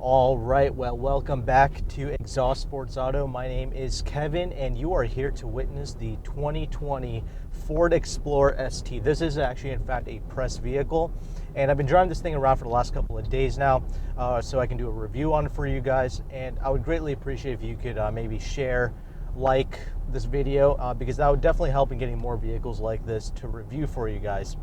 All right, well, welcome back to Exhaust Sports Auto. My name is Kevin, and you are here to witness the 2020 Ford Explorer ST. This is actually, in fact, a press vehicle, and I've been driving this thing around for the last couple of days now, so I can do a review on it for you guys, and I would greatly appreciate if you could maybe share, like this video, because that would definitely help in getting more vehicles like this to review for you guys.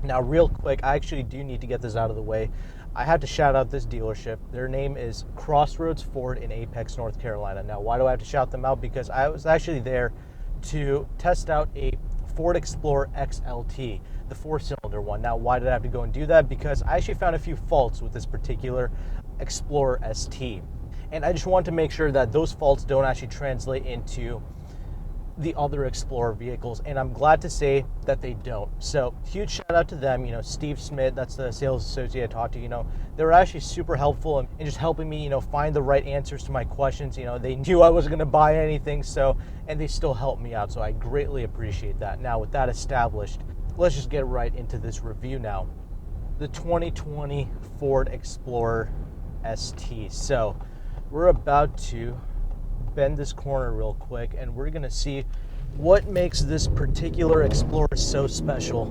Now, real quick, I actually do need to get this out of the way. I have to shout out this dealership. Their name is Crossroads Ford in Apex, North Carolina. Now, why do I have to shout them out? Because I was actually there to test out a Ford Explorer XLT, the 4-cylinder one. Now, why did I have to go and do that? Because I actually found a few faults with this particular Explorer ST. And I just want to make sure that those faults don't actually translate into the other Explorer vehicles, and I'm glad to say that they don't. So huge shout out to them. Steve Schmidt, that's the sales associate I talked to. They were actually super helpful in just helping me find the right answers to my questions. They knew I wasn't going to buy anything, and they still helped me out, so I greatly appreciate that. Now, with that established, let's just get right into this review now. The 2020 Ford Explorer ST. So we're about to bend this corner real quick, and we're gonna see what makes this particular Explorer so special.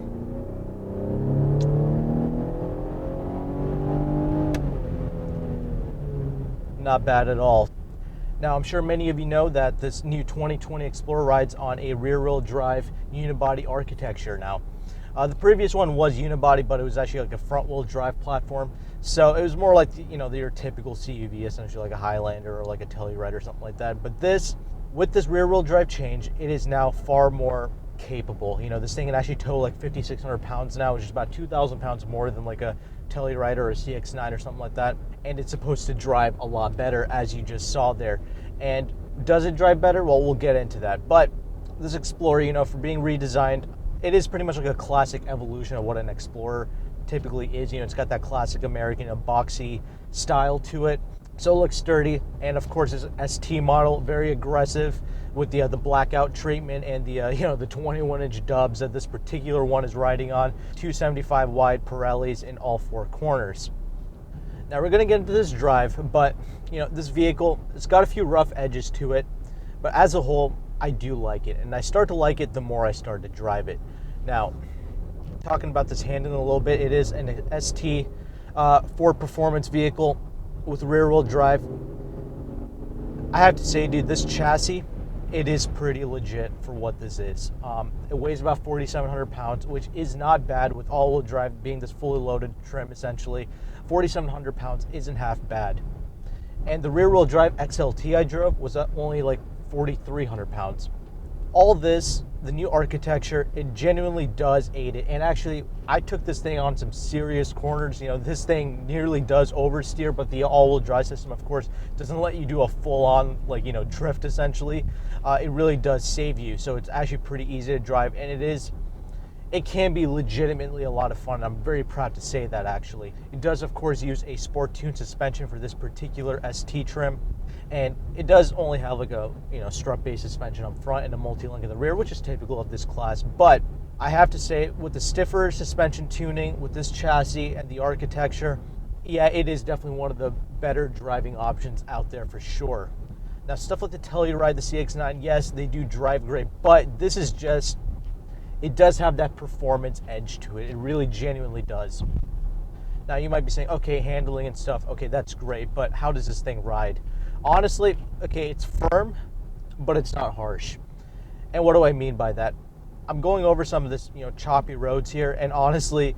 Not bad at all. Now, I'm sure many of you know that this new 2020 Explorer rides on a rear-wheel drive unibody architecture now. The previous one was unibody, but it was actually like a front-wheel drive platform. So it was more like, your typical CUV, essentially like a Highlander or like a Telluride or something like that. But with this rear-wheel drive change, it is now far more capable. This thing can actually tow like 5,600 pounds now, which is about 2,000 pounds more than like a Telluride or a CX-9 or something like that. And it's supposed to drive a lot better, as you just saw there. And does it drive better? Well, we'll get into that. But this Explorer, for being redesigned, it is pretty much like a classic evolution of what an Explorer typically is. It's got that classic American boxy style to it, so it looks sturdy. And of course, this ST model, very aggressive with the blackout treatment and the 21-inch dubs that this particular one is riding on. 275 wide Pirellis in all four corners. Now we're going to get into this drive, but this vehicle, it's got a few rough edges to it, but as a whole, I do like it, and I start to like it the more I start to drive it. Now, talking about this handling a little bit, it is an ST Ford performance vehicle with rear-wheel drive. I have to say, dude, this chassis, it is pretty legit for what this is. It weighs about 4,700 pounds, which is not bad with all-wheel drive being this fully loaded trim, essentially. 4,700 pounds isn't half bad. And the rear-wheel drive XLT I drove was only like 4,300 pounds. All this, the new architecture, it genuinely does aid it. And actually, I took this thing on some serious corners. This thing nearly does oversteer, but the all-wheel drive system, of course, doesn't let you do a full-on, drift, essentially. It really does save you. So it's actually pretty easy to drive, and it can be legitimately a lot of fun. I'm very proud to say that, actually. It does, of course, use a sport tune suspension for this particular ST trim. And it does only have like a strut-based suspension up front and a multi-link in the rear, which is typical of this class. But I have to say, with the stiffer suspension tuning, with this chassis and the architecture, yeah, it is definitely one of the better driving options out there for sure. Now, stuff like the Telluride, the CX-9, yes, they do drive great, but this is just, it does have that performance edge to it. It really genuinely does. Now, you might be saying, okay, handling and stuff, okay, that's great, but how does this thing ride? Honestly, okay, it's firm, but it's not harsh. And what do I mean by that? I'm going over some of this, choppy roads here, and honestly,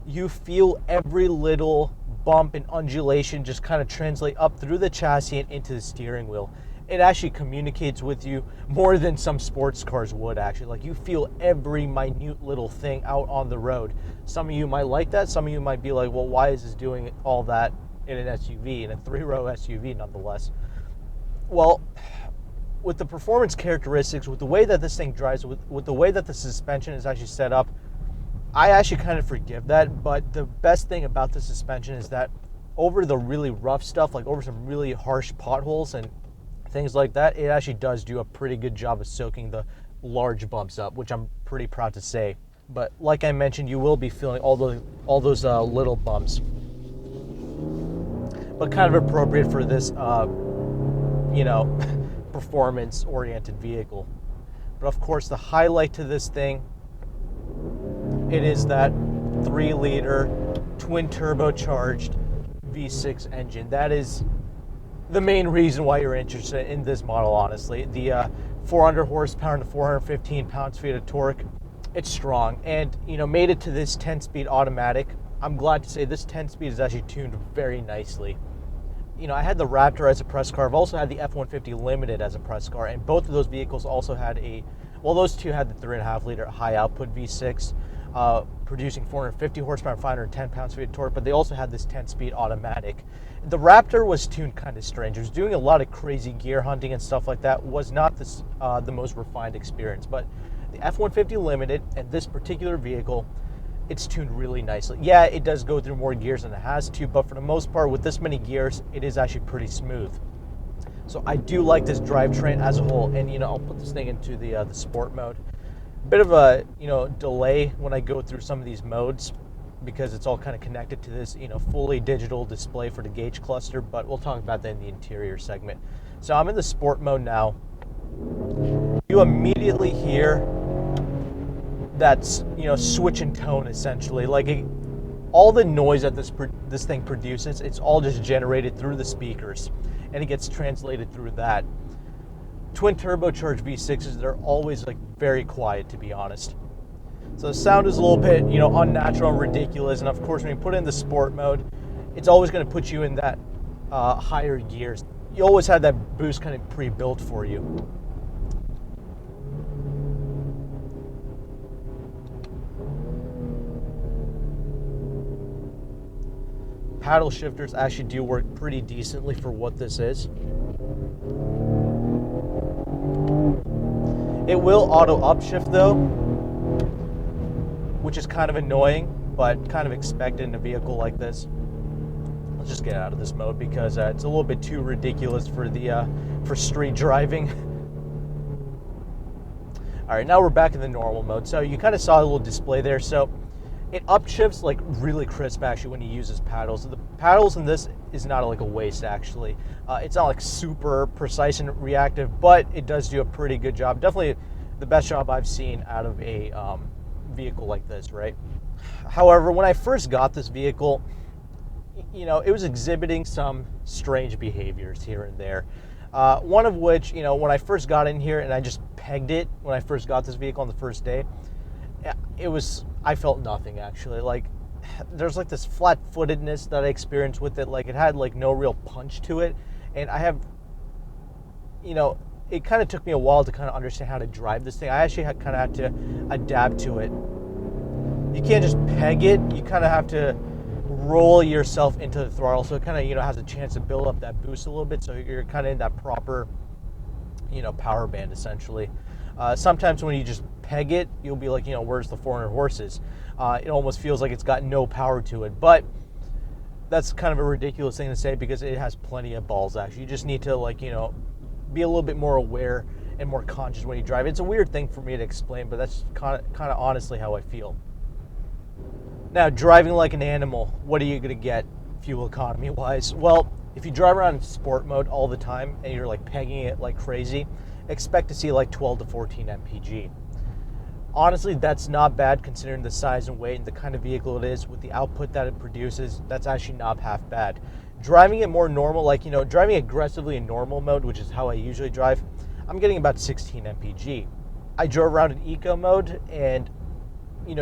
you feel every little bump and undulation just kind of translate up through the chassis and into the steering wheel. It actually communicates with you more than some sports cars would, actually. Like, you feel every minute little thing out on the road. Some of you might like that. Some of you might be like, well, why is this doing all that in an SUV, in a 3-row SUV nonetheless? Well, with the performance characteristics, with the way that this thing drives, with the way that the suspension is actually set up, I actually kind of forgive that. But the best thing about the suspension is that over the really rough stuff, like over some really harsh potholes and things like that, it actually does do a pretty good job of soaking the large bumps up, which I'm pretty proud to say. But like I mentioned, you will be feeling all those little bumps. but kind of appropriate for this, performance-oriented vehicle. But of course, the highlight to this thing, it is that 3-liter twin turbocharged V6 engine. That is the main reason why you're interested in this model, honestly. The 400 horsepower and the 415 pounds-feet of torque, it's strong, and made it to this 10-speed automatic. I'm glad to say this 10-speed is actually tuned very nicely. I had the Raptor as a press car. I've also had the F-150 Limited as a press car, and both of those vehicles also had those two had the 3.5-liter high-output V6, producing 450 horsepower and 510 pounds-feet of torque, but they also had this 10-speed automatic. The Raptor was tuned kind of strange. It was doing a lot of crazy gear hunting and stuff like that. Was not the most refined experience, but the F-150 Limited and this particular vehicle, it's tuned really nicely. Yeah, it does go through more gears than it has to, but for the most part, with this many gears, it is actually pretty smooth. So I do like this drivetrain as a whole, and I'll put this thing into the sport mode. Bit of a delay when I go through some of these modes, because it's all kind of connected to this fully digital display for the gauge cluster, but we'll talk about that in the interior segment. So I'm in the sport mode now. You immediately hear that switch in tone, essentially. Like all the noise that this thing produces, it's all just generated through the speakers, and it gets translated through that. Twin turbocharged V6s, they're always very quiet, to be honest. So the sound is a little bit, unnatural and ridiculous. And of course, when you put it in the sport mode, it's always going to put you in that higher gears. You always have that boost kind of pre-built for you. Paddle shifters actually do work pretty decently for what this is. It will auto upshift though, which is kind of annoying, but kind of expected in a vehicle like this. Let's just get out of this mode because it's a little bit too ridiculous for for street driving. All right, now we're back in the normal mode. So you kind of saw a little display there. So it upshifts really crisp actually when you use this paddles. The paddles in this is not a waste actually. It's not super precise and reactive, but it does do a pretty good job. Definitely the best job I've seen out of a vehicle like this, right? However, when I first got this vehicle, it was exhibiting some strange behaviors here and there. One of which, when I first got in here and I just pegged it when I first got this vehicle on the first day, I felt nothing actually. There's this flat-footedness that I experienced with it. It had no real punch to it, and I have, it kind of took me a while to kind of understand how to drive this thing. I actually kind of had to adapt to it. You can't just peg it. You kind of have to roll yourself into the throttle, so it kind of has a chance to build up that boost a little bit, so you're kind of in that proper power band essentially. Sometimes when you just peg it, you'll be like, where's the 400 horses? It almost feels like it's got no power to it, but that's kind of a ridiculous thing to say because it has plenty of balls actually. You just need to be a little bit more aware and more conscious when you drive. It's a weird thing for me to explain, but that's kind of honestly how I feel. Now, driving like an animal, what are you going to get fuel economy wise? Well, if you drive around in sport mode all the time and you're pegging it like crazy, expect to see 12 to 14 mpg. Honestly, that's not bad considering the size and weight and the kind of vehicle it is. With the output that it produces, that's actually not half bad. Driving it more normal, driving aggressively in normal mode, which is how I usually drive, I'm getting about 16 mpg. I drove around in eco mode and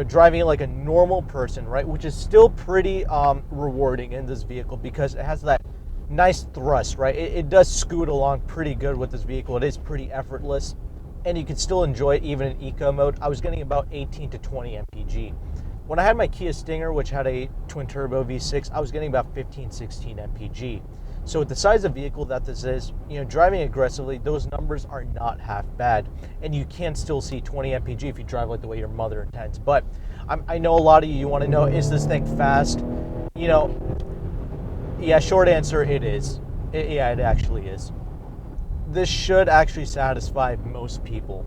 driving it like a normal person, right, which is still pretty rewarding in this vehicle because it has that nice thrust, right? It does scoot along pretty good with this vehicle. It is pretty effortless, and you can still enjoy it even in eco mode. I was getting about 18 to 20 mpg. When I had my Kia Stinger, which had a twin turbo V6, I was getting about 15, 16 mpg. So with the size of vehicle that this is, driving aggressively, those numbers are not half bad. And you can still see 20 mpg if you drive the way your mother intends. But I know a lot of you want to know, is this thing fast? Yeah, short answer, it is. Yeah, it actually is. This should actually satisfy most people.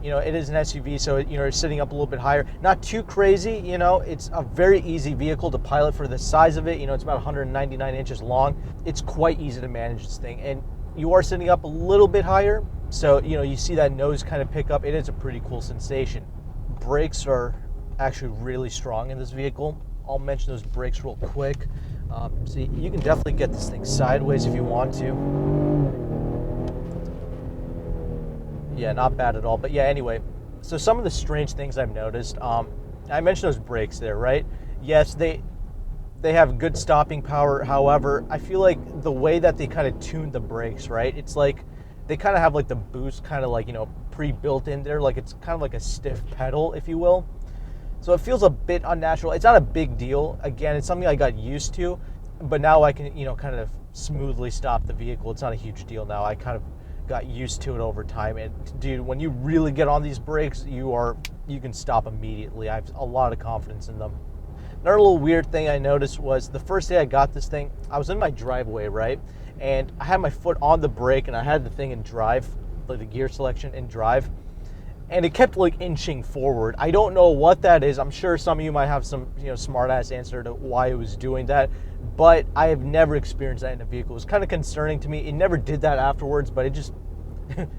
You know, it is an SUV, so you're sitting up a little bit higher. Not too crazy, you know. It's a very easy vehicle to pilot for the size of it. You know, it's about 199 inches long. It's quite easy to manage this thing, and you are sitting up a little bit higher, so you know you see that nose kind of pick up. It is a pretty cool sensation. Brakes are actually really strong in this vehicle. I'll mention those brakes real quick. So you can definitely get this thing sideways if you want to. Yeah, not bad at all. But yeah, anyway, so some of the strange things I've noticed, I mentioned those brakes there, right? Yes, they have good stopping power. However, I feel like the way that they kind of tune the brakes, right? It's like they kind of have like the boost kind of like, you know, pre-built in there. Like it's kind of like a stiff pedal, if you will. So it feels a bit unnatural. It's not a big deal. Again, it's something I got used to, but now I can, you know, kind of smoothly stop the vehicle. It's not a huge deal now. I kind of got used to it over time. And dude, when you really get on these brakes, you can stop immediately. I have a lot of confidence in them. Another little weird thing I noticed was the first day I got this thing, I was in my driveway, right? And I had my foot on the brake and I had the thing in drive, like the gear selection in drive. And it kept like inching forward. I don't know what that is. I'm sure some of you might have some, you know, smart ass answer to why it was doing that, but I have never experienced that in a vehicle. It was kind of concerning to me. It never did that afterwards, but it's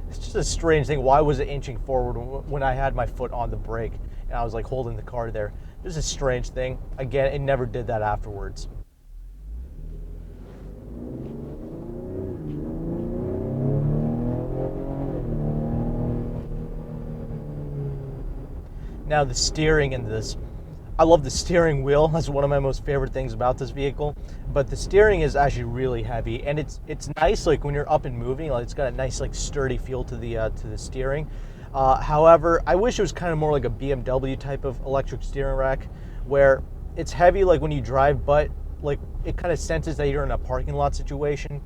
just a strange thing. Why was it inching forward when I had my foot on the brake and I was like holding the car there? Just a strange thing. Again, it never did that afterwards. Now the steering in this, I love the steering wheel. That's one of my most favorite things about this vehicle. But the steering is actually really heavy, and it's nice. Like when you're up and moving, like it's got a nice like sturdy feel to the steering. However, I wish it was kind of more like a BMW type of electric steering rack, where it's heavy like when you drive, but like it kind of senses that you're in a parking lot situation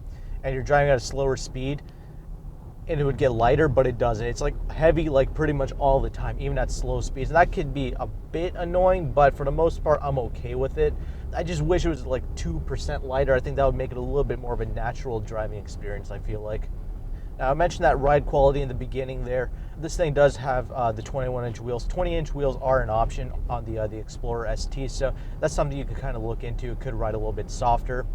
and you're driving at a slower speed. And it would get lighter, but it doesn't. It's like heavy like pretty much all the time, even at slow speeds. And that could be a bit annoying, but for the most part, I'm okay with it. I just wish it was like 2% lighter. I think that would make it a little bit more of a natural driving experience, I feel like. Now, I mentioned that ride quality in the beginning there. This thing does have the 21-inch wheels. 20-inch wheels are an option on the Explorer ST, so that's something you could kind of look into. It could ride a little bit softer.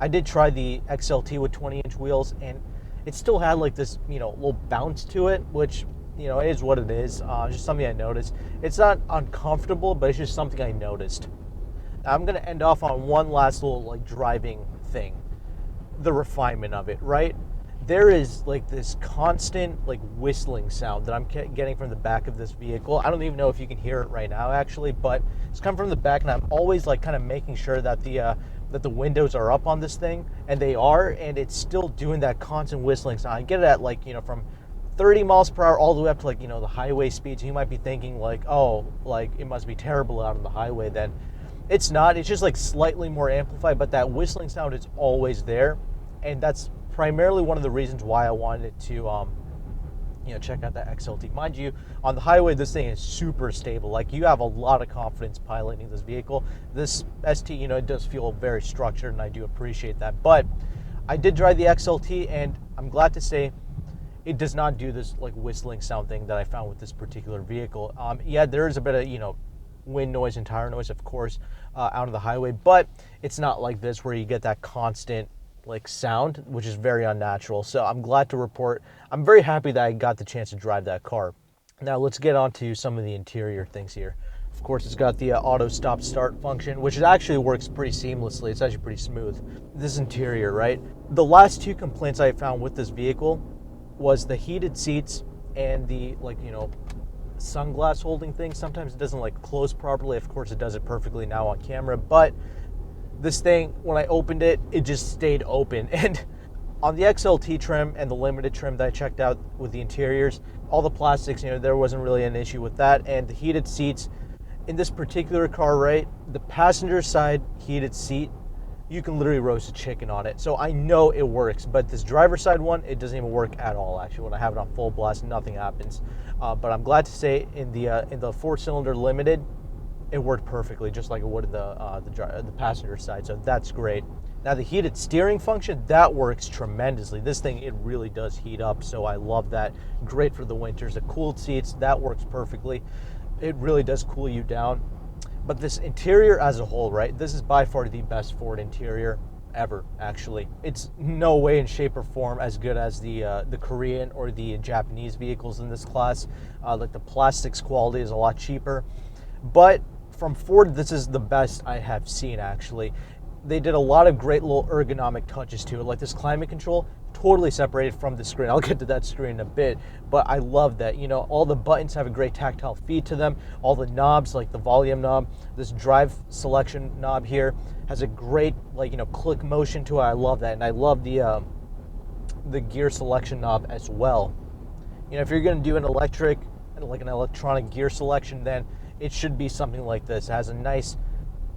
I did try the XLT with 20-inch wheels, and it still had like this, you know, little bounce to it, which, you know, is what it is. It's just something I noticed. It's not uncomfortable, but it's just something I noticed. Now, I'm going to end off on one last little like driving thing, the refinement of it, right? There is like this constant like whistling sound that I'm getting from the back of this vehicle. I don't even know if you can hear it right now actually, but it's coming from the back, and I'm always like kind of making sure that the windows are up on this thing, and they are, and it's still doing that constant whistling sound. I get it at like, you know, from 30 miles per hour all the way up to like, you know, the highway speeds. You might be thinking like, oh, like it must be terrible out on the highway. Then it's not. It's just like slightly more amplified, but that whistling sound is always there, and that's primarily one of the reasons why I wanted to you know, check out that XLT. Mind you, on the highway, this thing is super stable. Like, you have a lot of confidence piloting this vehicle. This ST, you know, it does feel very structured, and I do appreciate that. But I did drive the XLT, and I'm glad to say it does not do this like whistling sound thing that I found with this particular vehicle. Yeah, there is a bit of, you know, wind noise and tire noise, of course, out on the highway, but it's not like this where you get that constant like sound, which is very unnatural. So I'm glad to report, I'm very happy that I got the chance to drive that car. Now let's get on to some of the interior things here. Of course, it's got the auto stop start function, which actually works pretty seamlessly. It's actually pretty smooth. This interior, right? The last two complaints I found with this vehicle was the heated seats and the, like, you know, sunglass holding thing. Sometimes it doesn't like close properly. Of course, it does it perfectly now on camera, but this thing, when I opened it, it just stayed open. And on the XLT trim and the limited trim that I checked out with the interiors, all the plastics, you know, there wasn't really an issue with that. And the heated seats in this particular car, right, the passenger side heated seat, you can literally roast a chicken on it. So I know it works, but this driver's side one, it doesn't even work at all. Actually, when I have it on full blast, nothing happens. But I'm glad to say in the 4-cylinder limited, it worked perfectly, just like it would in the passenger side. So that's great. Now the heated steering function, that works tremendously. This thing, it really does heat up, so I love that. Great for the winters. The cooled seats, that works perfectly. It really does cool you down. But this interior as a whole, right, this is by far the best Ford interior ever, actually. It's no way in shape or form as good as the Korean or the Japanese vehicles in this class. Like the plastics quality is a lot cheaper. But from Ford, this is the best I have seen, actually. They did a lot of great little ergonomic touches to it, like this climate control, totally separated from the screen. I'll get to that screen in a bit, but I love that. You know, all the buttons have a great tactile feel to them. All the knobs, like the volume knob, this drive selection knob here, has a great, like, you know, click motion to it. I love that, and I love the gear selection knob as well. You know, if you're going to do an electric, like an electronic gear selection, then it should be something like this. It has a nice,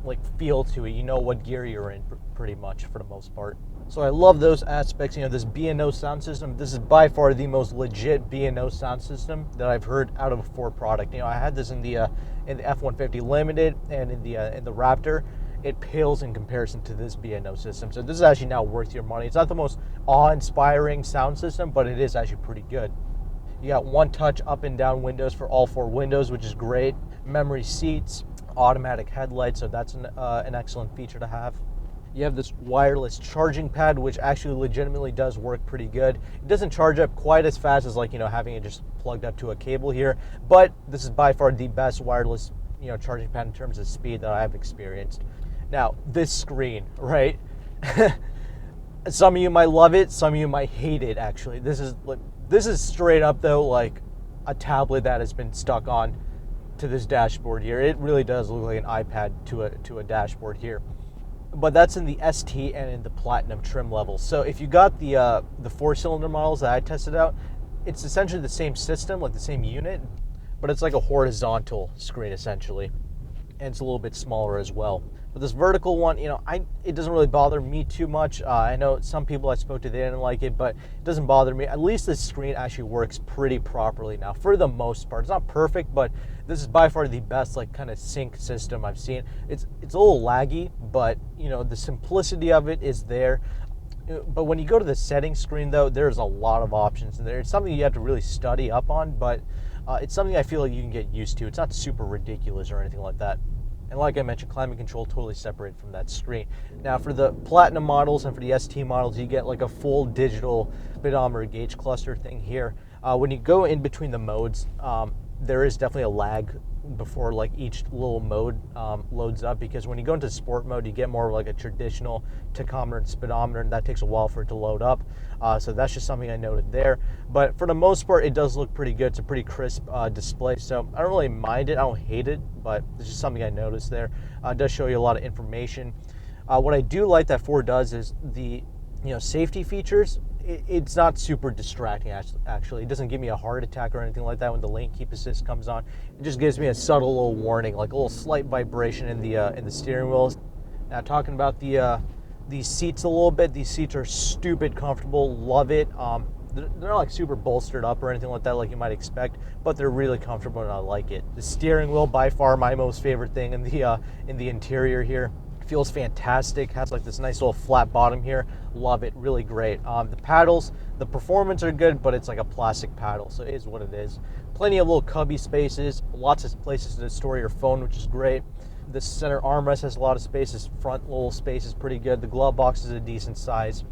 like, feel to it. You know what gear you're in pretty much for the most part. So I love those aspects. You know, this B&O sound system, this is by far the most legit B&O sound system that I've heard out of a Ford product. You know, I had this in the F-150 Limited and in the Raptor. It pales in comparison to this B&O system. So this is actually now worth your money. It's not the most awe-inspiring sound system, but it is actually pretty good. You got one-touch up and down windows for all 4 windows, which is great. Memory seats, automatic headlights, so that's an excellent feature to have. You have this wireless charging pad, which actually legitimately does work pretty good. It doesn't charge up quite as fast as, like, you know, having it just plugged up to a cable here, but this is by far the best wireless, you know, charging pad in terms of speed that I've experienced. Now, this screen, right? Some of you might love it, some of you might hate it, actually. This is straight up, though, like a tablet that has been stuck on to this dashboard here. It really does look like an iPad to a dashboard here. But that's in the ST and in the Platinum trim level. So if you got the 4-cylinder models that I tested out, it's essentially the same system, like the same unit, but it's like a horizontal screen essentially, and it's a little bit smaller as well. But this vertical one, you know, it doesn't really bother me too much. I know some people I spoke to, they didn't like it, but it doesn't bother me. At least this screen actually works pretty properly now, for the most part. It's not perfect, but this is by far the best, like, kind of sync system I've seen. It's a little laggy, but, you know, the simplicity of it is there. But when you go to the settings screen, though, there's a lot of options in there. It's something you have to really study up on, but it's something I feel like you can get used to. It's not super ridiculous or anything like that. And like I mentioned, climate control totally separated from that screen. Now, for the Platinum models and for the ST models, you get like a full digital speedometer gauge cluster thing here. When you go in between the modes, there is definitely a lag before, like, each little mode loads up, because when you go into sport mode, you get more of like a traditional tachometer and speedometer, and that takes a while for it to load up. So that's just something I noted there. But for the most part, it does look pretty good. It's a pretty crisp display, so I don't really mind it. I don't hate it, but it's just something I noticed there. It does show you a lot of information. What I do like that Ford does is the, you know, safety features. It's not super distracting, actually. It doesn't give me a heart attack or anything like that when the lane keep assist comes on. It just gives me a subtle little warning, like a little slight vibration in the steering wheels. Now, talking about these seats a little bit, these seats are stupid comfortable. Love it. They're not like super bolstered up or anything like that, like you might expect, but they're really comfortable and I like it. The steering wheel, by far my most favorite thing in the interior here. Feels fantastic. Has like this nice little flat bottom here. Love it. Really great. The paddles, the performance are good, but it's like a plastic paddle, so it is what it is. Plenty of little cubby spaces, lots of places to store your phone, which is great. The center armrest has a lot of space. This front little space is pretty good. The glove box is a decent size.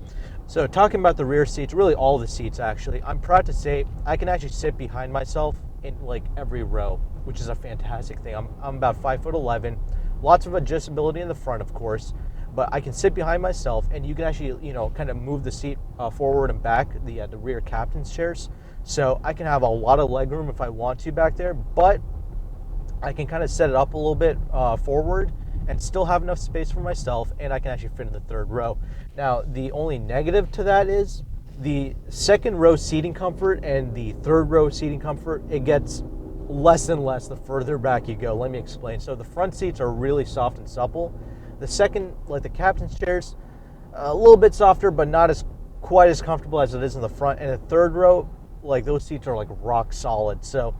So talking about the rear seats, really all the seats actually, I'm proud to say I can actually sit behind myself in like every row, which is a fantastic thing. I'm about 5'11". Lots of adjustability in the front, of course, but I can sit behind myself, and you can actually, you know, kind of move the seat forward and back, the rear captain's chairs. So I can have a lot of leg room if I want to back there, but I can kind of set it up a little bit forward and still have enough space for myself, and I can actually fit in the third row. Now, the only negative to that is the second row seating comfort and the third row seating comfort, it gets less and less the further back you go. Let me explain. So the front seats are really soft and supple. The second, like the captain's chairs, a little bit softer, but not as quite as comfortable as it is in the front. And the third row, like those seats are like rock solid. So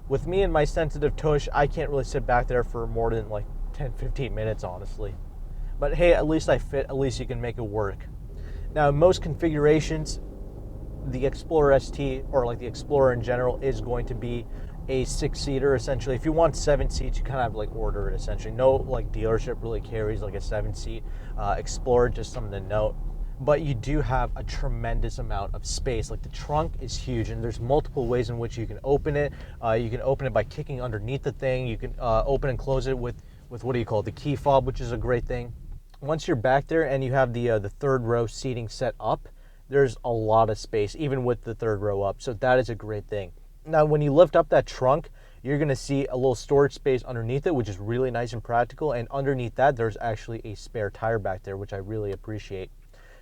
with me and my sensitive tush, I can't really sit back there for more than like 10-15 minutes, honestly. But hey, at least I fit, at least you can make it work. Now, in most configurations, the Explorer ST, or like the Explorer in general, is going to be a 6-seater essentially. If you want 7 seats, you kind of have to like order it essentially. No like dealership really carries like a 7-seat Explorer, just something to note. But you do have a tremendous amount of space. Like the trunk is huge, and there's multiple ways in which you can open it. You can open it by kicking underneath the thing. You can open and close it with what do you call it, the key fob, which is a great thing. Once you're back there and you have the third row seating set up, there's a lot of space, even with the third row up. So that is a great thing. Now, when you lift up that trunk, you're going to see a little storage space underneath it, which is really nice and practical. And underneath that, there's actually a spare tire back there, which I really appreciate.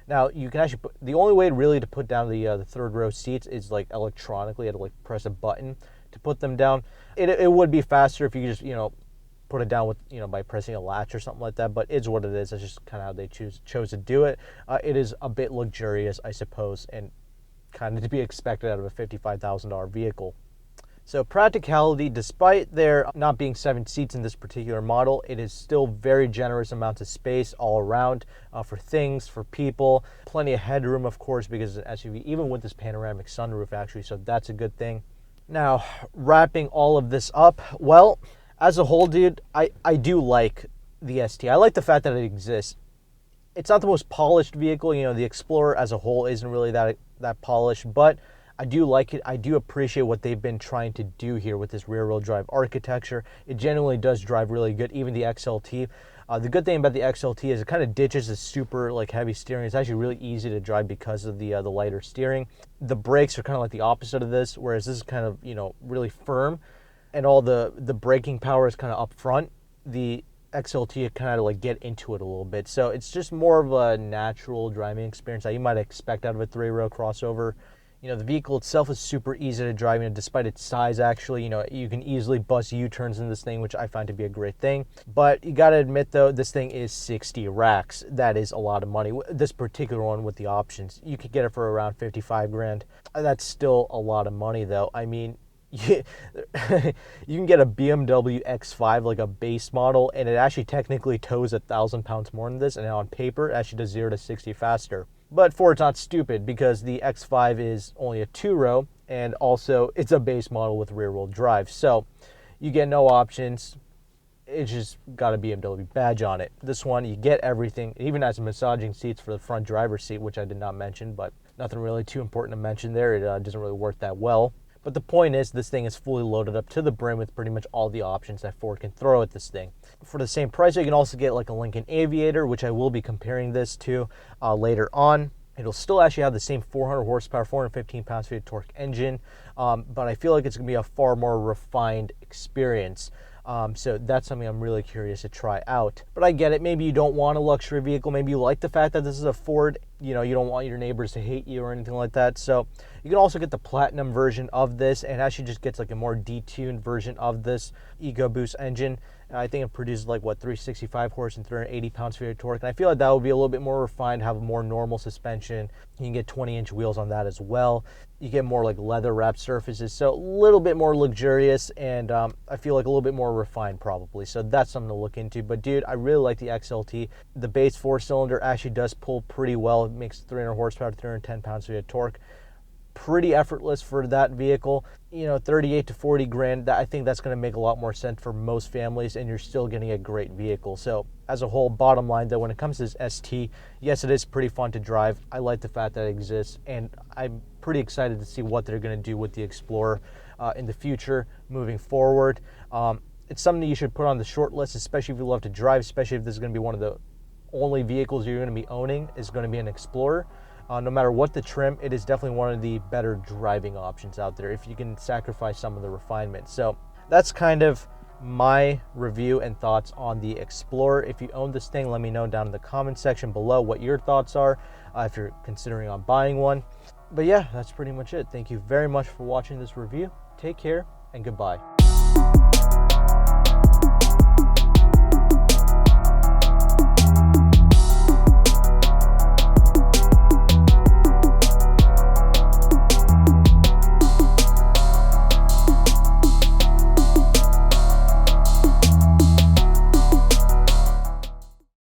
Now, you can actually the only way really to put down the third row seats is like electronically. You have to like press a button to put them down. It would be faster if you just, put it down with, by pressing a latch or something like that, but it's what it is. That's just kind of how they chose to do it. It is a bit luxurious, I suppose, and kind of to be expected out of a $55,000 vehicle. So practicality, despite there not being 7 seats in this particular model, it is still very generous amounts of space all around for things, for people. Plenty of headroom, of course, because it's an SUV, even with this panoramic sunroof, actually, so that's a good thing. Now, wrapping all of this up, well, as a whole, dude, I do like the ST. I like the fact that it exists. It's not the most polished vehicle. The Explorer as a whole isn't really that polished, but I do like it. I do appreciate what they've been trying to do here with this rear-wheel drive architecture. It genuinely does drive really good, even the XLT. The good thing about the XLT is it kind of ditches the super heavy steering. It's actually really easy to drive because of the lighter steering. The brakes are kind of like the opposite of this, whereas this is kind of really firm, and all the braking power is kind of up front. The XLT kind of get into it a little bit, so it's just more of a natural driving experience that you might expect out of a 3-row crossover. The vehicle itself is super easy to drive, despite its size, actually. You can easily bust U-turns in this thing, which I find to be a great thing. But you got to admit, though, this thing is 60 racks. That is a lot of money. This particular one with the options, you could get it for around 55 grand. That's still a lot of money, though. I mean, you can get a BMW X5, like a base model, and it actually technically tows 1,000 pounds more than this, and on paper, it actually does 0 to 60 faster. But Ford's not stupid, because the X5 is only a 2-row, and also it's a base model with rear-wheel drive. So you get no options. It's just got a BMW badge on it. This one, you get everything. It even has massaging seats for the front driver's seat, which I did not mention, but nothing really too important to mention there. It doesn't really work that well. But the point is, this thing is fully loaded up to the brim with pretty much all the options that Ford can throw at this thing. For the same price, you can also get a Lincoln Aviator, which I will be comparing this to later on. It'll still actually have the same 400 horsepower, 415 pounds-feet of torque engine, but I feel like it's going to be a far more refined experience. So that's something I'm really curious to try out. But I get it. Maybe you don't want a luxury vehicle. Maybe you like the fact that this is a Ford. You don't want your neighbors to hate you or anything like that. So you can also get the Platinum version of this, and actually just gets a more detuned version of this EcoBoost engine. I think it produces 365 horse and 380 pounds-feet of torque. And I feel like that would be a little bit more refined, have a more normal suspension. You can get 20-inch wheels on that as well. You get more leather-wrapped surfaces, so a little bit more luxurious, and I feel like a little bit more refined probably. So that's something to look into. But dude, I really like the XLT. The base 4-cylinder actually does pull pretty well. It makes 300 horsepower to 310 pounds-feet of torque. Pretty effortless for that vehicle. 38 to 40 grand, I think that's going to make a lot more sense for most families, and you're still getting a great vehicle. So as a whole, bottom line, though, when it comes to this ST, yes, it is pretty fun to drive. I like the fact that it exists, and I'm pretty excited to see what they're going to do with the Explorer in the future moving forward. It's something that you should put on the short list, especially if you love to drive, especially if this is going to be one of the only vehicles you're going to be owning is going to be an Explorer. No matter what the trim, it is definitely one of the better driving options out there if you can sacrifice some of the refinement. So that's kind of my review and thoughts on the Explorer. If you own this thing, let me know down in the comment section below what your thoughts are if you're considering on buying one. But yeah, that's pretty much it. Thank you very much for watching this review. Take care and goodbye.